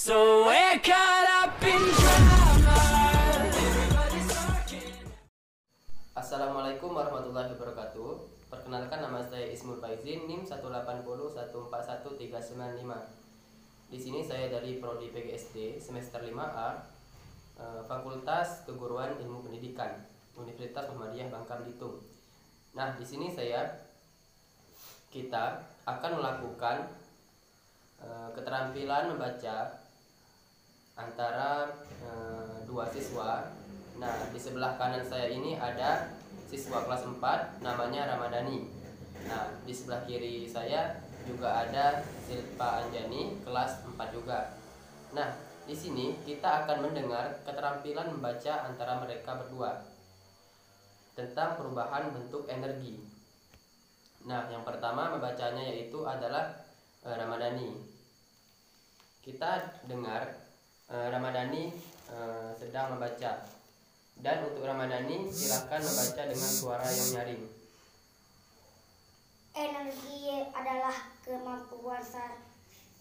So we're caught up in drama. Assalamualaikum warahmatullahi wabarakatuh. Perkenalkan, nama saya Ismul Faizin, NIM 180141395. Di sini saya dari Prodi PGSD semester 5A, Fakultas Keguruan Ilmu Pendidikan, Universitas Muhammadiyah Bangka Belitung. Nah, di sini kita akan melakukan keterampilan membaca antara dua siswa. Nah, di sebelah kanan saya ini ada siswa kelas 4 namanya Ramadhani. Nah, di sebelah kiri saya juga ada Silpa Anjani kelas 4 juga. Nah, di sini kita akan mendengar keterampilan membaca antara mereka berdua tentang perubahan bentuk energi. Nah, yang pertama membacanya yaitu adalah Ramadhani. Kita dengar Ramadhani sedang membaca. Dan untuk Ramadhani silahkan membaca dengan suara yang nyaring. Energi adalah kemampuan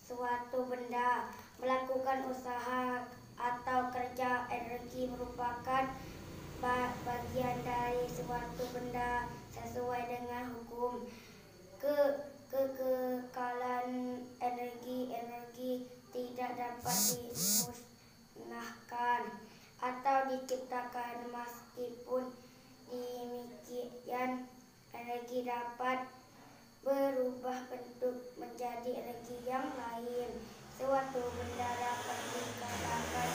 suatu benda melakukan usaha atau kerja. Energi merupakan bagian dari suatu benda sesuai dengan hukum kekekalan energi. Energi tidak dapat dimusnahkan atau diciptakan. Meskipun demikian, energi dapat berubah bentuk menjadi energi yang lain. Suatu benda dapat dikatakan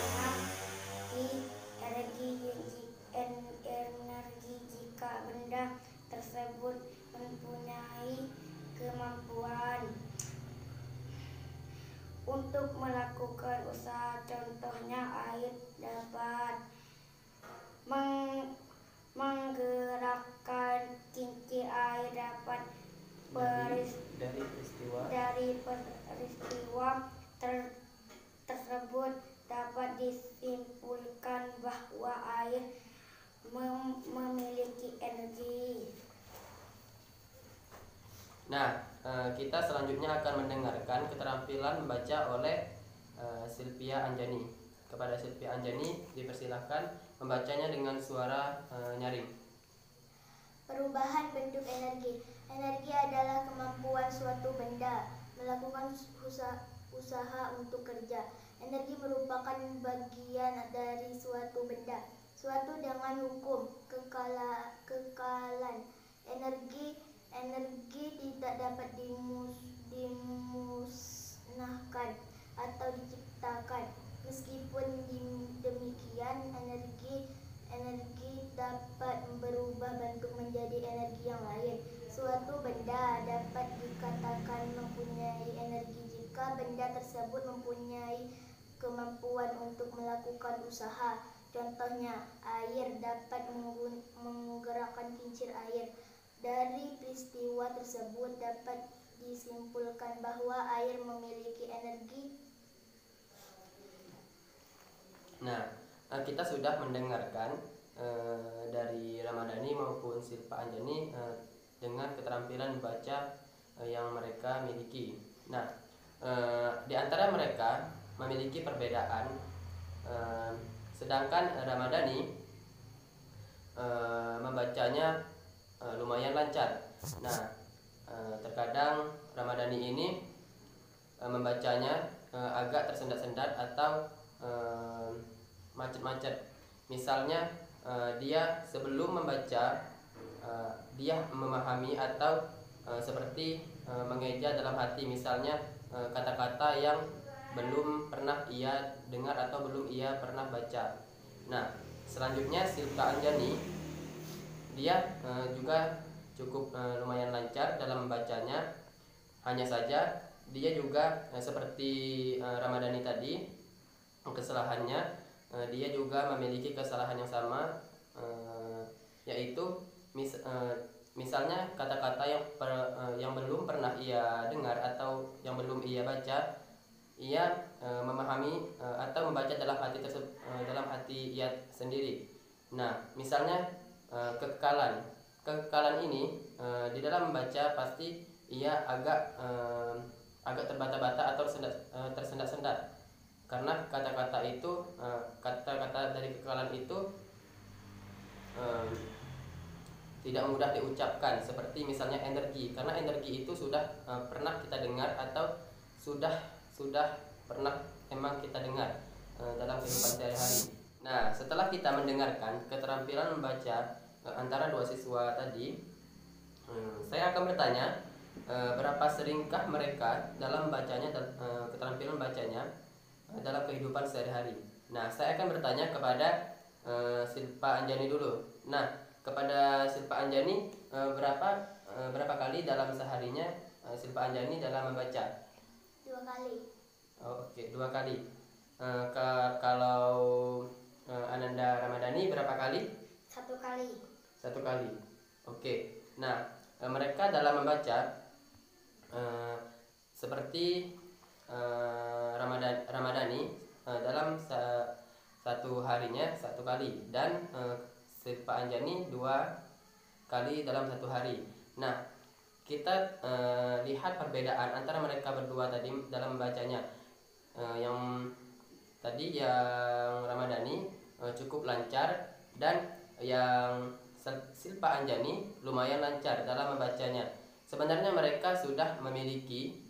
memiliki energi jika benda tersebut mempunyai kemampuan untuk melakukan usaha. Contohnya, air dapat menggerakkan kincir. Air dapat dari peristiwa tersebut dapat disimpulkan bahwa air memiliki energi. Nah, kita selanjutnya akan mendengarkan keterampilan membaca oleh Silvia Anjani. Kepada Silvia Anjani dipersilahkan membacanya dengan suara nyaring. Perubahan bentuk energi. Energi adalah kemampuan suatu benda melakukan usaha untuk kerja. Energi merupakan bagian dari suatu benda. Suatu dengan hukum kekekalan. Energi tidak dapat dimusnahkan atau diciptakan. Meskipun demikian, energi dapat berubah bentuk menjadi energi yang lain. Suatu benda dapat dikatakan mempunyai energi jika benda tersebut mempunyai kemampuan untuk melakukan usaha. Contohnya, air dapat menggerakkan kincir air. Dari peristiwa tersebut dapat disimpulkan bahwa air memiliki energi. Nah, kita sudah mendengarkan dari Ramadhani maupun Silpa Anjani dengan keterampilan membaca yang mereka miliki. Nah, di antara mereka memiliki perbedaan, sedangkan Ramadhani membacanya lumayan lancar. Nah, terkadang Ramadhani ini membacanya agak tersendat-sendat atau macet-macet. Misalnya, dia sebelum membaca dia memahami atau seperti mengeja dalam hati. Misalnya kata-kata yang belum pernah ia dengar atau belum ia pernah baca. Nah, selanjutnya Silpa Anjani dia juga cukup lumayan lancar dalam membacanya. Hanya saja dia juga seperti Ramadhani tadi, kesalahannya dia juga memiliki kesalahan yang sama, yaitu misalnya kata-kata yang belum pernah ia dengar atau yang belum ia baca, ia memahami atau membaca dalam hati ia sendiri. Nah, misalnya kekekalan ini di dalam membaca pasti ia agak agak terbata-bata atau tersendat-sendat, karena kata-kata itu kata-kata dari kekalan itu tidak mudah diucapkan, seperti misalnya energi, karena energi itu sudah pernah kita dengar atau sudah pernah emang kita dengar dalam kehidupan sehari-hari. Nah, setelah kita mendengarkan keterampilan membaca antara dua siswa tadi, saya akan bertanya, berapa seringkah mereka dalam bacanya keterampilan bacanya dalam kehidupan sehari-hari. Nah, saya akan bertanya kepada Silpa Anjani dulu. Nah, kepada Silpa Anjani, berapa kali dalam seharinya Silpa Anjani dalam membaca? 2 kali. Oh, oke, 2 kali. Kalau Ananda Ramadhani berapa kali? 1 kali. 1 kali. Oke. Nah, mereka dalam membaca seperti Ramadhani dalam satu harinya 1 kali, dan Silpa Anjani 2 kali dalam 1 hari. Nah, kita lihat perbedaan antara mereka berdua tadi dalam membacanya. Yang tadi yang Ramadhani cukup lancar, dan yang Silpa Anjani lumayan lancar dalam membacanya. Sebenarnya mereka sudah memiliki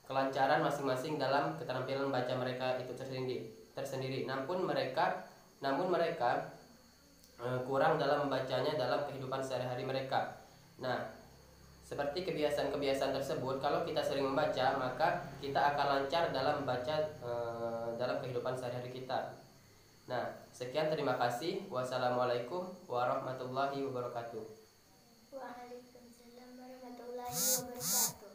kelancaran masing-masing dalam keterampilan baca mereka itu tersendiri. Namun mereka kurang dalam membacanya dalam kehidupan sehari-hari mereka. Nah, seperti kebiasaan-kebiasaan tersebut, kalau kita sering membaca, maka kita akan lancar dalam membaca dalam kehidupan sehari-hari kita. Nah, sekian, terima kasih. Wassalamualaikum warahmatullahi wabarakatuh. Waalaikumsalam warahmatullahi wabarakatuh.